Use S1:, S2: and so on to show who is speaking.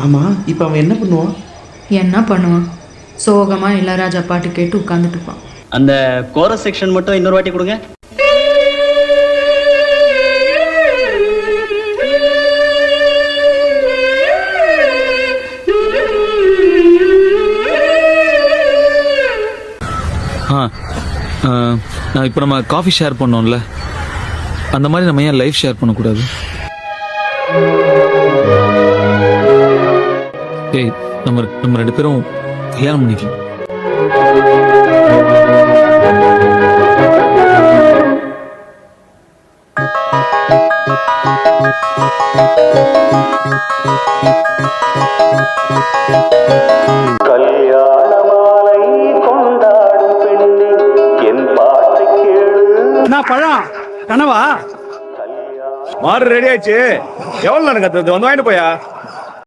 S1: ஆமாம், இப்போ அவன் என்ன பண்ணுவான்?
S2: என்ன பண்ணுவான்? சோகமாக இளையராஜா பாட்டு கேட்டு உட்காந்துட்டு இருப்பான்.
S3: அந்த கோரஸ் செக்ஷன் மட்டும் இன்னொரு வாட்டி கொடுங்க.
S4: இப்போ நம்ம காஃபி ஷேர் பண்ணோம்ல, அந்த மாதிரி நம்ம ஏன் லைஃப் ஷேர் பண்ணக்கூடாது? ஏய், நம்ம ரெண்டு பேரும் கல்யாணம் பண்ணிக்கலாம்.
S5: கல்யாண மாலை கொண்டாடும் பெண்ணே என் பாட்டை கேளு.
S6: என்ன பழம் கனவா?
S7: மாறு ரெடி ஆயிடுச்சு. எவ்வளவு நேரம் கத்துறது? வந்து வாங்கிட்டு போயா.